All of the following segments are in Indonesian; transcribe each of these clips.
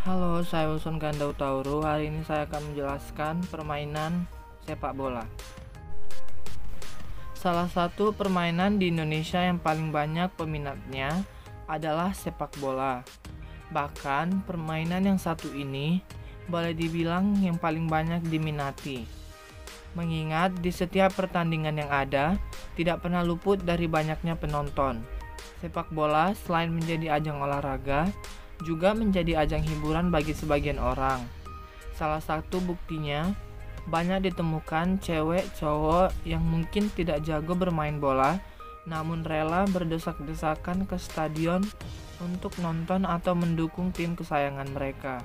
Halo, saya Wilson Gandau Tauru. Hari ini saya akan menjelaskan permainan sepak bola. Salah satu permainan di Indonesia yang paling banyak peminatnya adalah sepak bola. Bahkan permainan yang satu ini boleh dibilang yang paling banyak diminati. Mengingat di setiap pertandingan yang ada, tidak pernah luput dari banyaknya penonton. Sepak bola selain menjadi ajang olahraga, juga menjadi ajang hiburan bagi sebagian orang. Salah satu buktinya, banyak ditemukan cewek cowok yang mungkin tidak jago bermain bola, namun rela berdesak-desakan ke stadion untuk nonton atau mendukung tim kesayangan mereka.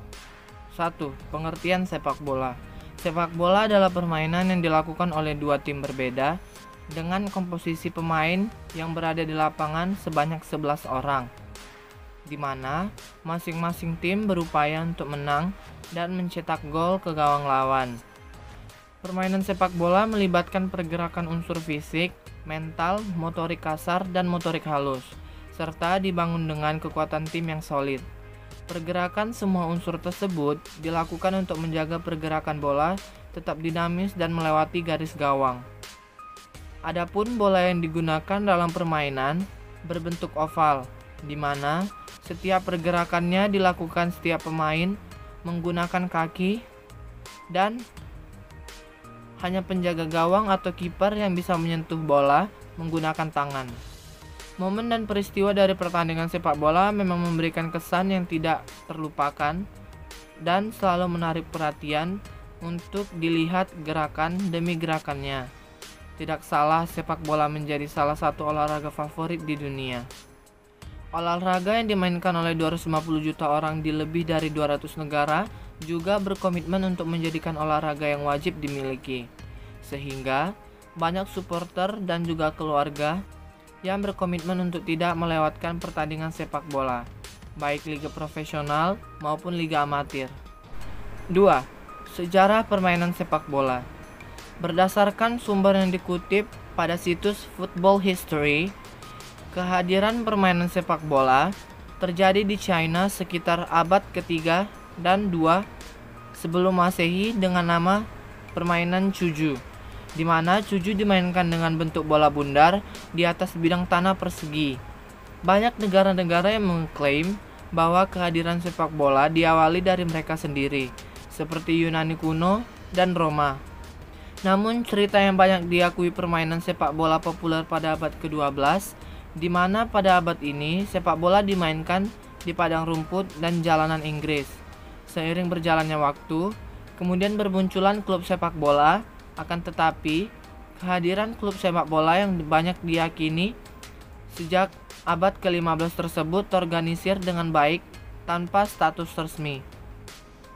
1. Pengertian sepak bola. Sepak bola adalah permainan yang dilakukan oleh dua tim berbeda dengan komposisi pemain yang berada di lapangan sebanyak 11 orang, di mana masing-masing tim berupaya untuk menang dan mencetak gol ke gawang lawan. Permainan sepak bola melibatkan pergerakan unsur fisik, mental, motorik kasar, dan motorik halus, serta dibangun dengan kekuatan tim yang solid. Pergerakan semua unsur tersebut dilakukan untuk menjaga pergerakan bola tetap dinamis dan melewati garis gawang. Adapun bola yang digunakan dalam permainan berbentuk oval, di mana setiap pergerakannya dilakukan setiap pemain menggunakan kaki dan hanya penjaga gawang atau kiper yang bisa menyentuh bola menggunakan tangan. Momen dan peristiwa dari pertandingan sepak bola memang memberikan kesan yang tidak terlupakan dan selalu menarik perhatian untuk dilihat gerakan demi gerakannya. Tidak salah, sepak bola menjadi salah satu olahraga favorit di dunia. Olahraga yang dimainkan oleh 250 juta orang di lebih dari 200 negara juga berkomitmen untuk menjadikan olahraga yang wajib dimiliki. Sehingga banyak supporter dan juga keluarga yang berkomitmen untuk tidak melewatkan pertandingan sepak bola, baik liga profesional maupun liga amatir. 2. Sejarah permainan sepak bola. Berdasarkan sumber yang dikutip pada situs Football History, kehadiran permainan sepak bola terjadi di China sekitar abad ketiga dan 2 sebelum Masehi dengan nama permainan cuju, di mana cuju dimainkan dengan bentuk bola bundar di atas bidang tanah persegi. Banyak negara-negara yang mengklaim bahwa kehadiran sepak bola diawali dari mereka sendiri, seperti Yunani kuno dan Roma. Namun cerita yang banyak diakui permainan sepak bola populer pada abad ke-12, di mana pada abad ini sepak bola dimainkan di padang rumput dan jalanan Inggris. Seiring berjalannya waktu, kemudian bermunculan klub sepak bola, akan tetapi kehadiran klub sepak bola yang banyak diyakini sejak abad ke-15 tersebut terorganisir dengan baik tanpa status resmi.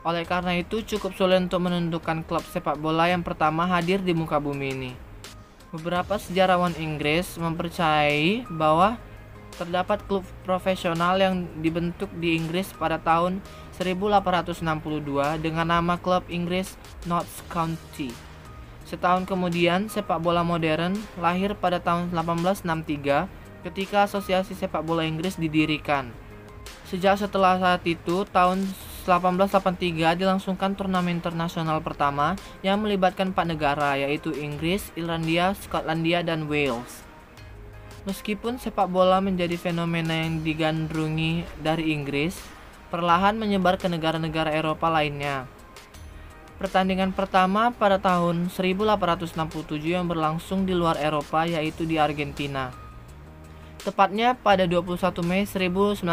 Oleh karena itu cukup sulit untuk menentukan klub sepak bola yang pertama hadir di muka bumi ini. Beberapa sejarawan Inggris mempercayai bahwa terdapat klub profesional yang dibentuk di Inggris pada tahun 1862 dengan nama klub Inggris Notts County. Setahun kemudian sepak bola modern lahir pada tahun 1863 ketika Asosiasi Sepak Bola Inggris didirikan. Sejak setelah saat itu, tahun 1883 dilangsungkan turnamen internasional pertama yang melibatkan 4 negara, yaitu Inggris, Irlandia, Skotlandia, dan Wales. Meskipun sepak bola menjadi fenomena yang digandrungi dari Inggris, perlahan menyebar ke negara-negara Eropa lainnya. Pertandingan pertama pada tahun 1867 yang berlangsung di luar Eropa yaitu di Argentina. Tepatnya pada 21 Mei 1904,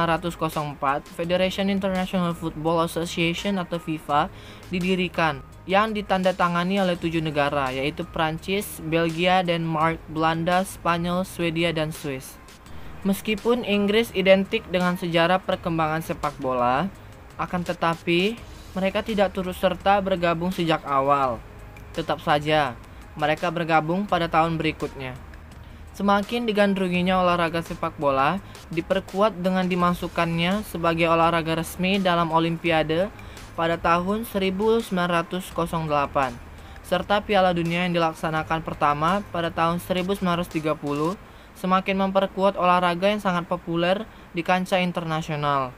Federation International Football Association atau FIFA didirikan yang ditandatangani oleh 7 negara yaitu Prancis, Belgia, Denmark, Belanda, Spanyol, Swedia, dan Swiss. Meskipun Inggris identik dengan sejarah perkembangan sepak bola, akan tetapi mereka tidak turut serta bergabung sejak awal. Tetap saja, mereka bergabung pada tahun berikutnya. Semakin digandrunginya olahraga sepak bola, diperkuat dengan dimasukkannya sebagai olahraga resmi dalam Olimpiade pada tahun 1908, serta Piala Dunia yang dilaksanakan pertama pada tahun 1930, semakin memperkuat olahraga yang sangat populer di kancah internasional.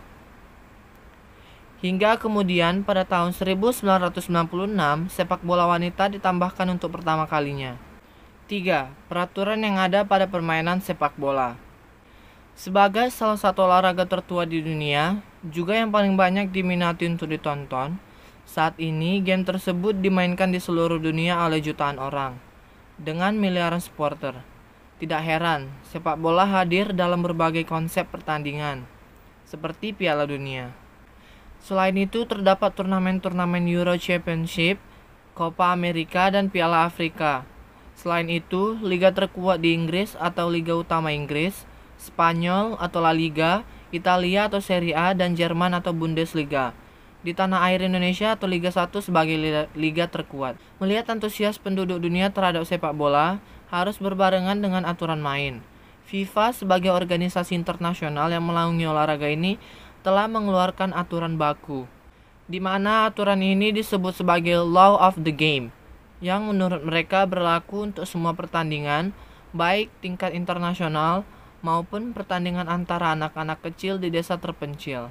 Hingga kemudian pada tahun 1996, sepak bola wanita ditambahkan untuk pertama kalinya. 3. Peraturan yang ada pada permainan sepak bola. Sebagai salah satu olahraga tertua di dunia, juga yang paling banyak diminati untuk ditonton, saat ini game tersebut dimainkan di seluruh dunia oleh jutaan orang, dengan miliaran supporter. Tidak heran, sepak bola hadir dalam berbagai konsep pertandingan, seperti Piala Dunia. Selain itu, terdapat turnamen-turnamen Euro Championship, Copa America, dan Piala Afrika. Selain itu, liga terkuat di Inggris atau Liga Utama Inggris, Spanyol atau La Liga, Italia atau Serie A, dan Jerman atau Bundesliga. Di tanah air Indonesia atau Liga 1 sebagai liga terkuat. Melihat antusias penduduk dunia terhadap sepak bola harus berbarengan dengan aturan main. FIFA sebagai organisasi internasional yang menaungi olahraga ini telah mengeluarkan aturan baku, di mana aturan ini disebut sebagai Law of the Game, yang menurut mereka berlaku untuk semua pertandingan, baik tingkat internasional maupun pertandingan antara anak-anak kecil di desa terpencil.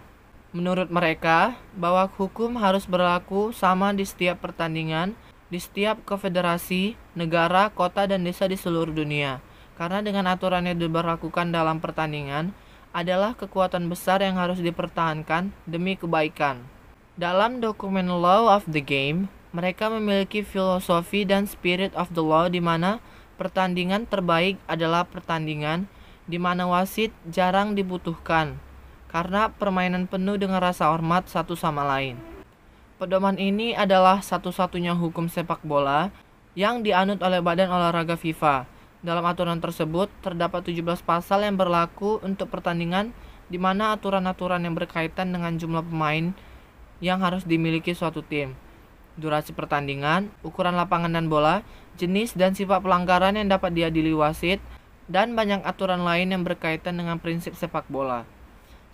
Menurut mereka, bahwa hukum harus berlaku sama di setiap pertandingan, di setiap konfederasi, negara, kota, dan desa di seluruh dunia. Karena dengan aturan yang diberlakukan dalam pertandingan adalah kekuatan besar yang harus dipertahankan demi kebaikan. Dalam dokumen Law of the Game, mereka memiliki filosofi dan spirit of the law di mana pertandingan terbaik adalah pertandingan di mana wasit jarang dibutuhkan, karena permainan penuh dengan rasa hormat satu sama lain. Pedoman ini adalah satu-satunya hukum sepak bola yang dianut oleh Badan Olahraga FIFA. Dalam aturan tersebut, terdapat 17 pasal yang berlaku untuk pertandingan di mana aturan-aturan yang berkaitan dengan jumlah pemain yang harus dimiliki suatu tim, durasi pertandingan, ukuran lapangan dan bola, jenis dan sifat pelanggaran yang dapat diadili wasit, dan banyak aturan lain yang berkaitan dengan prinsip sepak bola.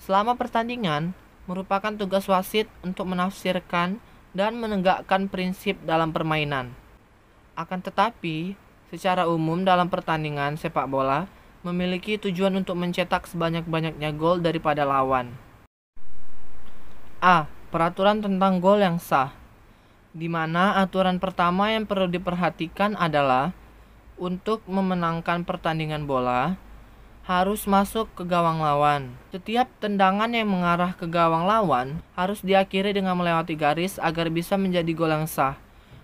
Selama pertandingan, merupakan tugas wasit untuk menafsirkan dan menegakkan prinsip dalam permainan. Akan tetapi, secara umum dalam pertandingan sepak bola memiliki tujuan untuk mencetak sebanyak-banyaknya gol daripada lawan. A. Peraturan tentang gol yang sah, di mana aturan pertama yang perlu diperhatikan adalah untuk memenangkan pertandingan bola harus masuk ke gawang lawan. Setiap tendangan yang mengarah ke gawang lawan harus diakhiri dengan melewati garis agar bisa menjadi gol yang sah.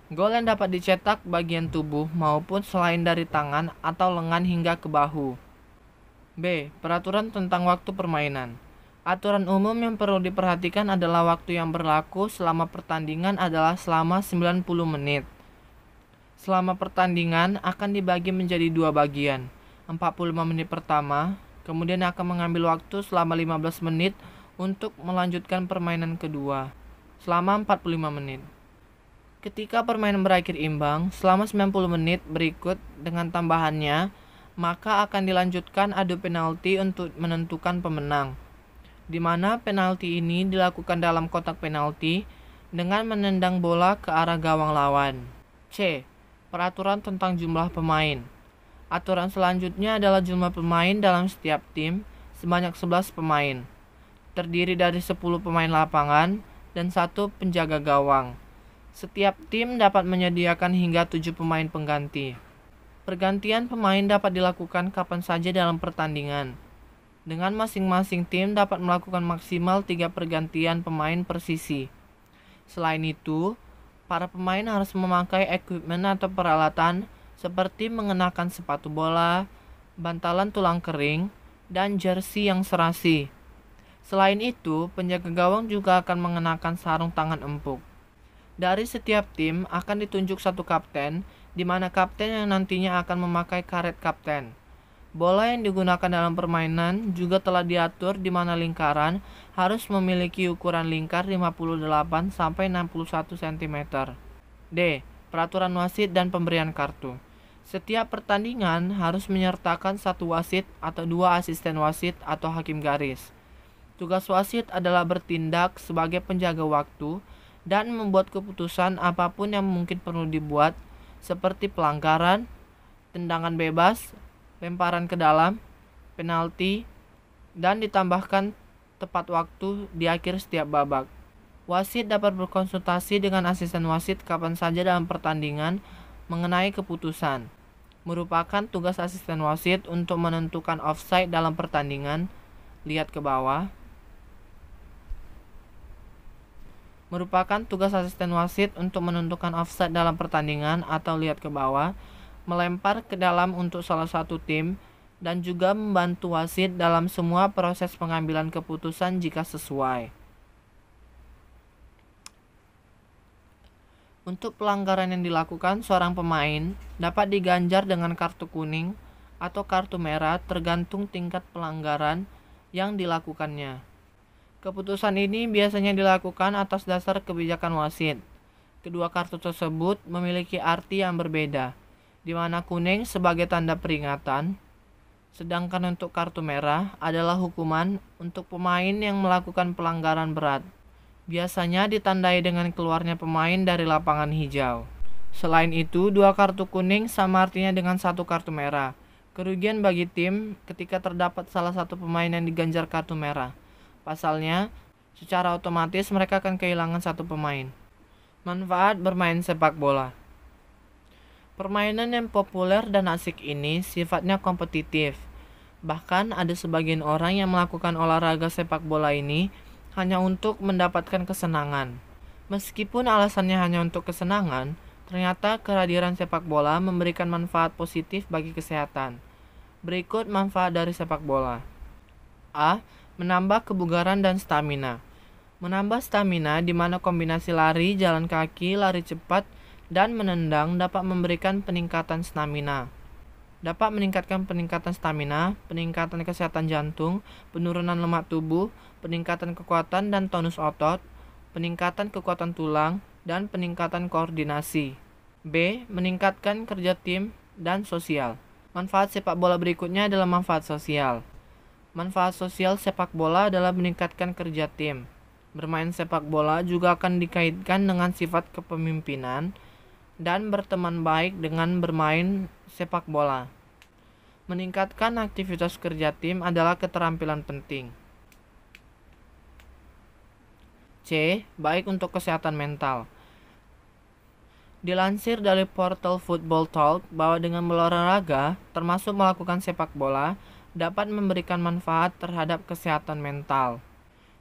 Gol yang dapat dicetak bagian tubuh maupun selain dari tangan atau lengan hingga ke bahu. B. Peraturan tentang waktu permainan. Aturan umum yang perlu diperhatikan adalah waktu yang berlaku selama pertandingan adalah selama 90 menit. Selama pertandingan akan dibagi menjadi dua bagian, 45 menit pertama, kemudian akan mengambil waktu selama 15 menit untuk melanjutkan permainan kedua, selama 45 menit. Ketika permainan berakhir imbang, selama 90 menit berikut dengan tambahannya, maka akan dilanjutkan adu penalti untuk menentukan pemenang, di mana penalti ini dilakukan dalam kotak penalti dengan menendang bola ke arah gawang lawan. C. Peraturan tentang jumlah pemain. Aturan selanjutnya adalah jumlah pemain dalam setiap tim sebanyak 11 pemain, terdiri dari 10 pemain lapangan dan 1 penjaga gawang. Setiap tim dapat menyediakan hingga 7 pemain pengganti. Pergantian pemain dapat dilakukan kapan saja dalam pertandingan, dengan masing-masing tim dapat melakukan maksimal 3 pergantian pemain per sisi. Selain itu, para pemain harus memakai equipment atau peralatan seperti mengenakan sepatu bola, bantalan tulang kering, dan jersey yang serasi. Selain itu, penjaga gawang juga akan mengenakan sarung tangan empuk. Dari setiap tim akan ditunjuk satu kapten, di mana kapten yang nantinya akan memakai karet kapten. Bola yang digunakan dalam permainan juga telah diatur di mana lingkaran harus memiliki ukuran lingkar 58 sampai 61 cm. D. Peraturan wasit dan pemberian kartu. Setiap pertandingan harus menyertakan satu wasit atau 2 asisten wasit atau hakim garis. Tugas wasit adalah bertindak sebagai penjaga waktu dan membuat keputusan apapun yang mungkin perlu dibuat, seperti pelanggaran, tendangan bebas, lemparan ke dalam, penalti, dan ditambahkan tepat waktu di akhir setiap babak. Wasit dapat berkonsultasi dengan asisten wasit kapan saja dalam pertandingan mengenai keputusan. Merupakan tugas asisten wasit untuk menentukan offside dalam pertandingan. Lihat ke bawah. Merupakan tugas asisten wasit untuk menentukan offside dalam pertandingan atau lihat ke bawah, melempar ke dalam untuk salah satu tim, dan juga membantu wasit dalam semua proses pengambilan keputusan jika sesuai. Untuk pelanggaran yang dilakukan seorang pemain dapat diganjar dengan kartu kuning atau kartu merah tergantung tingkat pelanggaran yang dilakukannya. Keputusan ini biasanya dilakukan atas dasar kebijakan wasit. Kedua kartu tersebut memiliki arti yang berbeda, di mana kuning sebagai tanda peringatan, sedangkan untuk kartu merah adalah hukuman untuk pemain yang melakukan pelanggaran berat. Biasanya ditandai dengan keluarnya pemain dari lapangan hijau. Selain itu, dua kartu kuning sama artinya dengan satu kartu merah. Kerugian bagi tim ketika terdapat salah satu pemain yang diganjar kartu merah. Pasalnya, secara otomatis mereka akan kehilangan satu pemain. Manfaat bermain sepak bola. Permainan yang populer dan asik ini sifatnya kompetitif. Bahkan ada sebagian orang yang melakukan olahraga sepak bola ini hanya untuk mendapatkan kesenangan. Meskipun alasannya hanya untuk kesenangan, ternyata kehadiran sepak bola memberikan manfaat positif bagi kesehatan. Berikut manfaat dari sepak bola. A. Menambah kebugaran dan stamina. Menambah stamina di mana kombinasi lari, jalan kaki, lari cepat, dan menendang dapat memberikan peningkatan stamina. Dapat meningkatkan peningkatan stamina, peningkatan kesehatan jantung, penurunan lemak tubuh, peningkatan kekuatan dan tonus otot, peningkatan kekuatan tulang, dan peningkatan koordinasi. B. Meningkatkan kerja tim dan sosial. Manfaat sepak bola berikutnya adalah manfaat sosial. Manfaat sosial sepak bola adalah meningkatkan kerja tim. Bermain sepak bola juga akan dikaitkan dengan sifat kepemimpinan dan berteman baik dengan bermain sepak bola. Meningkatkan aktivitas kerja tim adalah keterampilan penting. C. Baik untuk kesehatan mental. Dilansir dari portal Football Talk bahwa dengan berolahraga, termasuk melakukan sepak bola, dapat memberikan manfaat terhadap kesehatan mental,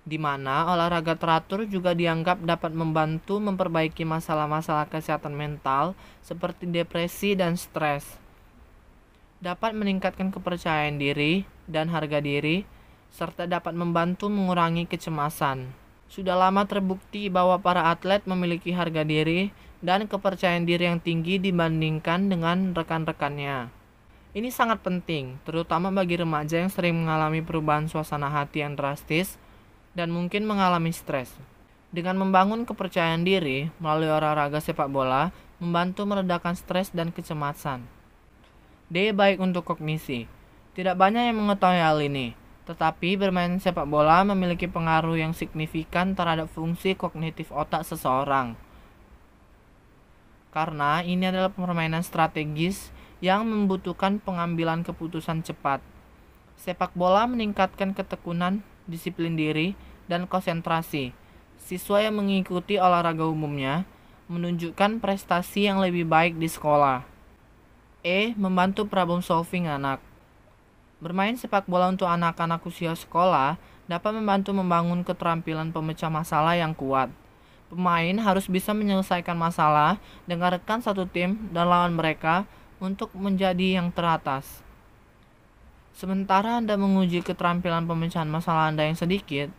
di mana olahraga teratur juga dianggap dapat membantu memperbaiki masalah-masalah kesehatan mental seperti depresi dan stres. Dapat meningkatkan kepercayaan diri dan harga diri, serta dapat membantu mengurangi kecemasan. Sudah lama terbukti bahwa para atlet memiliki harga diri dan kepercayaan diri yang tinggi dibandingkan dengan rekan-rekannya. Ini sangat penting, terutama bagi remaja yang sering mengalami perubahan suasana hati yang drastis dan mungkin mengalami stres. Dengan membangun kepercayaan diri melalui olahraga sepak bola, membantu meredakan stres dan kecemasan. D. Baik untuk kognisi. Tidak banyak yang mengetahui hal ini, tetapi bermain sepak bola memiliki pengaruh yang signifikan terhadap fungsi kognitif otak seseorang. Karena ini adalah permainan strategis yang membutuhkan pengambilan keputusan cepat. Sepak bola meningkatkan ketekunan, disiplin diri, dan konsentrasi. Siswa yang mengikuti olahraga umumnya menunjukkan prestasi yang lebih baik di sekolah. E. Membantu problem solving anak. Bermain sepak bola untuk anak-anak usia sekolah dapat membantu membangun keterampilan pemecah masalah yang kuat. Pemain harus bisa menyelesaikan masalah dengan rekan satu tim dan lawan mereka untuk menjadi yang teratas. Sementara Anda menguji keterampilan pemecahan masalah Anda yang sedikit,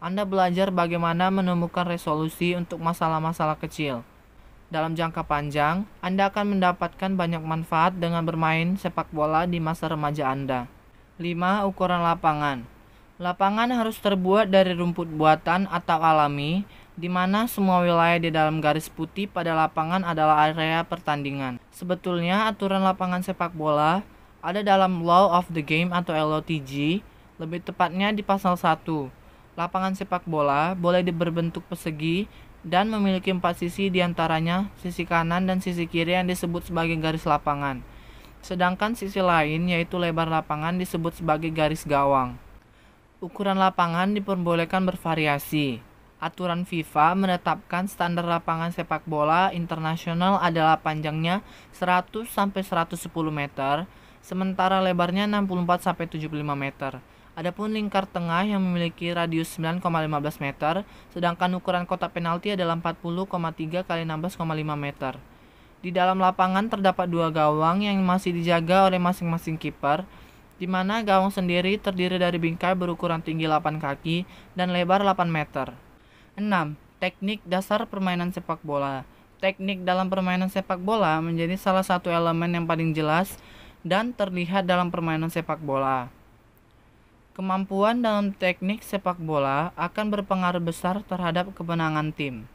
Anda belajar bagaimana menemukan resolusi untuk masalah-masalah kecil. Dalam jangka panjang, Anda akan mendapatkan banyak manfaat dengan bermain sepak bola di masa remaja Anda. 5. Ukuran lapangan. Lapangan harus terbuat dari rumput buatan atau alami, di mana semua wilayah di dalam garis putih pada lapangan adalah area pertandingan. Sebetulnya aturan lapangan sepak bola ada dalam Law of the Game atau LOTG, lebih tepatnya di pasal 1. Lapangan sepak bola boleh berbentuk persegi dan memiliki 4 sisi, diantaranya sisi kanan dan sisi kiri yang disebut sebagai garis lapangan. Sedangkan sisi lain yaitu lebar lapangan disebut sebagai garis gawang. Ukuran lapangan diperbolehkan bervariasi. Aturan FIFA menetapkan standar lapangan sepak bola internasional adalah panjangnya 100-110 meter, sementara lebarnya 64-75 meter. Adapun lingkar tengah yang memiliki radius 9,15 meter, sedangkan ukuran kotak penalti adalah 40,3 x 16,5 meter. Di dalam lapangan terdapat 2 gawang yang masih dijaga oleh masing-masing kiper, di mana gawang sendiri terdiri dari bingkai berukuran tinggi 8 kaki dan lebar 8 meter. 6. Teknik dasar permainan sepak bola. Teknik dalam permainan sepak bola menjadi salah satu elemen yang paling jelas dan terlihat dalam permainan sepak bola. Kemampuan dalam teknik sepak bola akan berpengaruh besar terhadap kemenangan tim.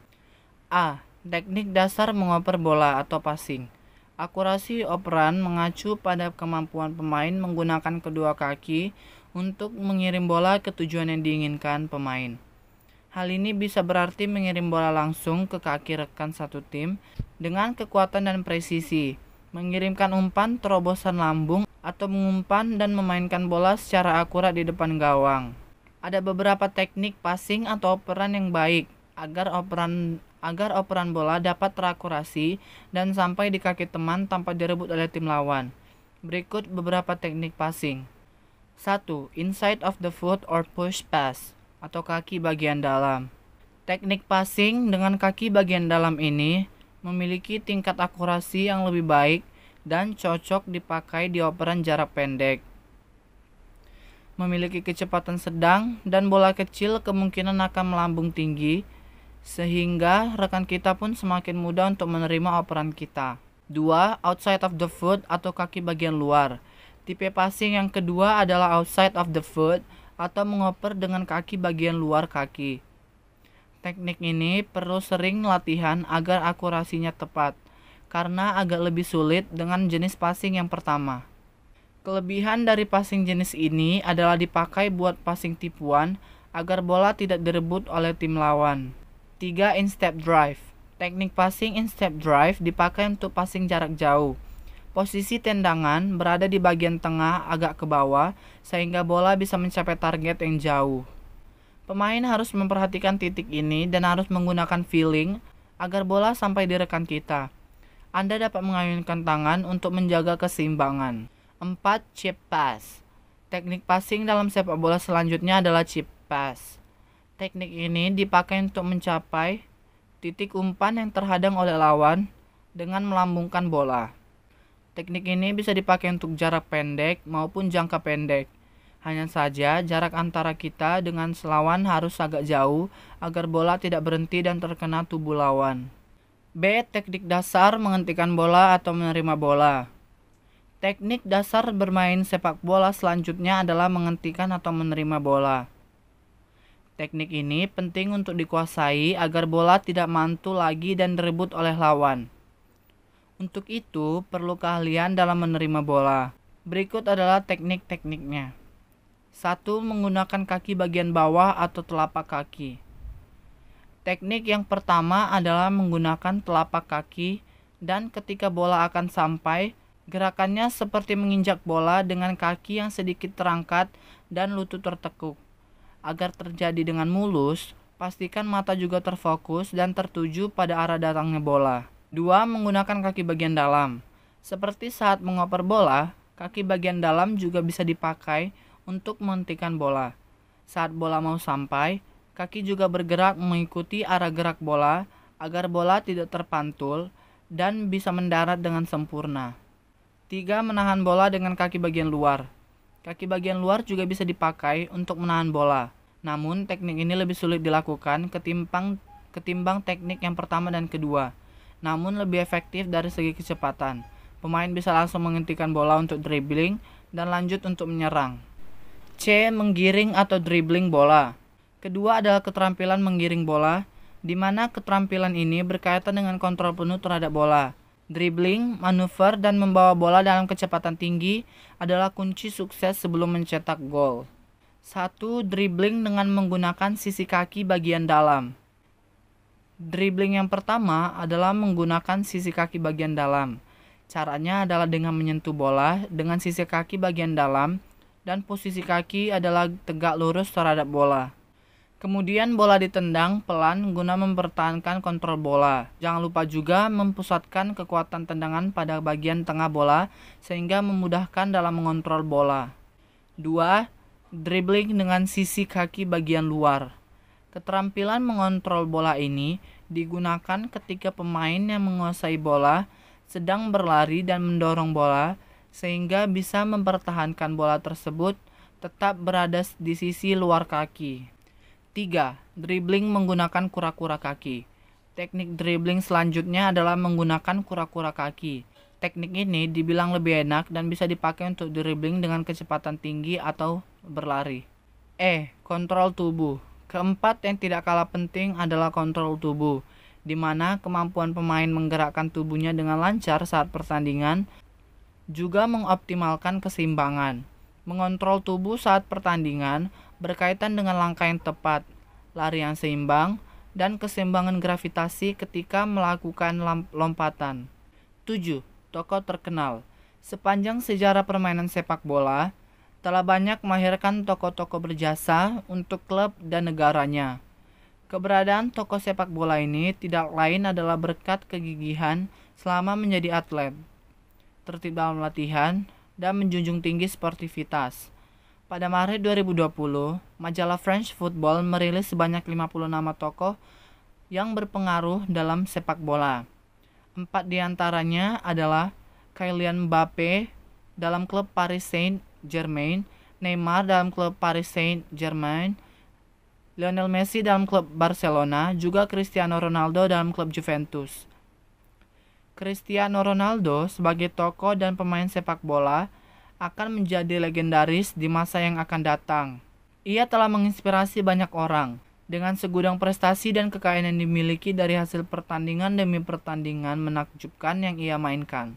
A. Teknik dasar mengoper bola atau passing. Akurasi operan mengacu pada kemampuan pemain menggunakan kedua kaki untuk mengirim bola ke tujuan yang diinginkan pemain. Hal ini bisa berarti mengirim bola langsung ke kaki rekan satu tim dengan kekuatan dan presisi, mengirimkan umpan terobosan lambung, atau mengumpan dan memainkan bola secara akurat di depan gawang. Ada beberapa teknik passing atau operan yang baik agar operan bola dapat terakurasi dan sampai di kaki teman tanpa direbut oleh tim lawan. Berikut beberapa teknik passing. 1. Inside of the foot or push pass atau kaki bagian dalam. Teknik passing dengan kaki bagian dalam ini memiliki tingkat akurasi yang lebih baik dan cocok dipakai di operan jarak pendek. Memiliki kecepatan sedang dan bola kecil kemungkinan akan melambung tinggi, sehingga rekan kita pun semakin mudah untuk menerima operan kita. 2. Outside of the foot atau kaki bagian luar. Tipe passing yang kedua adalah outside of the foot atau mengoper dengan kaki bagian luar kaki. Teknik ini perlu sering latihan agar akurasinya tepat, karena agak lebih sulit dengan jenis passing yang pertama. Kelebihan dari passing jenis ini adalah dipakai buat passing tipuan agar bola tidak direbut oleh tim lawan. 3. In-step drive. Teknik passing in-step drive dipakai untuk passing jarak jauh. Posisi tendangan berada di bagian tengah agak ke bawah sehingga bola bisa mencapai target yang jauh. Pemain harus memperhatikan titik ini dan harus menggunakan feeling agar bola sampai di rekan kita. Anda dapat mengayunkan tangan untuk menjaga keseimbangan. 4. Chip pass. Teknik passing dalam sepak bola selanjutnya adalah chip pass. Teknik ini dipakai untuk mencapai titik umpan yang terhadang oleh lawan dengan melambungkan bola. Teknik ini bisa dipakai untuk jarak pendek maupun jangka pendek. Hanya saja jarak antara kita dengan lawan harus agak jauh agar bola tidak berhenti dan terkena tubuh lawan. B. Teknik dasar menghentikan bola atau menerima bola. Teknik dasar bermain sepak bola selanjutnya adalah menghentikan atau menerima bola. Teknik ini penting untuk dikuasai agar bola tidak mantul lagi dan direbut oleh lawan. Untuk itu, perlu keahlian dalam menerima bola. Berikut adalah teknik-tekniknya. 1. Menggunakan kaki bagian bawah atau telapak kaki. Teknik yang pertama adalah menggunakan telapak kaki dan ketika bola akan sampai, gerakannya seperti menginjak bola dengan kaki yang sedikit terangkat dan lutut tertekuk. Agar terjadi dengan mulus, pastikan mata juga terfokus dan tertuju pada arah datangnya bola. 2. Menggunakan kaki bagian dalam. Seperti saat mengoper bola, kaki bagian dalam juga bisa dipakai untuk menghentikan bola. Saat bola mau sampai, kaki juga bergerak mengikuti arah gerak bola agar bola tidak terpantul dan bisa mendarat dengan sempurna. 3. Menahan bola dengan kaki bagian luar. Kaki bagian luar juga bisa dipakai untuk menahan bola. Namun, teknik ini lebih sulit dilakukan ketimbang teknik yang pertama dan kedua. Namun lebih efektif dari segi kecepatan. Pemain bisa langsung menghentikan bola untuk dribbling dan lanjut untuk menyerang. C. Menggiring atau dribbling bola. Kedua adalah keterampilan menggiring bola, di mana keterampilan ini berkaitan dengan kontrol penuh terhadap bola. Dribbling, manuver, dan membawa bola dalam kecepatan tinggi adalah kunci sukses sebelum mencetak gol. 1. Dribbling dengan menggunakan sisi kaki bagian dalam. Dribbling yang pertama adalah menggunakan sisi kaki bagian dalam. Caranya adalah dengan menyentuh bola dengan sisi kaki bagian dalam dan posisi kaki adalah tegak lurus terhadap bola. Kemudian bola ditendang pelan guna mempertahankan kontrol bola. Jangan lupa juga mempusatkan kekuatan tendangan pada bagian tengah bola sehingga memudahkan dalam mengontrol bola. 2. Dribbling dengan sisi kaki bagian luar. Keterampilan mengontrol bola ini digunakan ketika pemain yang menguasai bola sedang berlari dan mendorong bola sehingga bisa mempertahankan bola tersebut tetap berada di sisi luar kaki. 3. Dribbling menggunakan kura-kura kaki. Teknik dribbling selanjutnya adalah menggunakan kura-kura kaki. Teknik ini dibilang lebih enak dan bisa dipakai untuk dribbling dengan kecepatan tinggi atau berlari. Kontrol tubuh. Keempat yang tidak kalah penting adalah kontrol tubuh, di mana kemampuan pemain menggerakkan tubuhnya dengan lancar saat pertandingan juga mengoptimalkan keseimbangan. Mengontrol tubuh saat pertandingan berkaitan dengan langkah yang tepat, lari yang seimbang, dan keseimbangan gravitasi ketika melakukan lompatan. 7. Tokoh terkenal. Sepanjang sejarah permainan sepak bola, telah banyak melahirkan tokoh-tokoh berjasa untuk klub dan negaranya. Keberadaan tokoh sepak bola ini tidak lain adalah berkat kegigihan selama menjadi atlet, tertib dalam latihan, dan menjunjung tinggi sportivitas. Pada Maret 2020, majalah French Football merilis sebanyak 50 nama tokoh yang berpengaruh dalam sepak bola. 4 diantaranya adalah Kylian Mbappe dalam klub Paris Saint-Germain, Neymar dalam klub Paris Saint-Germain, Lionel Messi dalam klub Barcelona, juga Cristiano Ronaldo dalam klub Juventus. Cristiano Ronaldo sebagai tokoh dan pemain sepak bola akan menjadi legendaris di masa yang akan datang. Ia telah menginspirasi banyak orang dengan segudang prestasi dan kekayaan yang dimiliki dari hasil pertandingan demi pertandingan menakjubkan yang ia mainkan.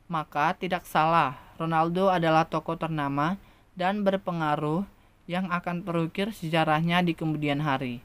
Maka tidak salah, Ronaldo adalah tokoh ternama dan berpengaruh yang akan terukir sejarahnya di kemudian hari.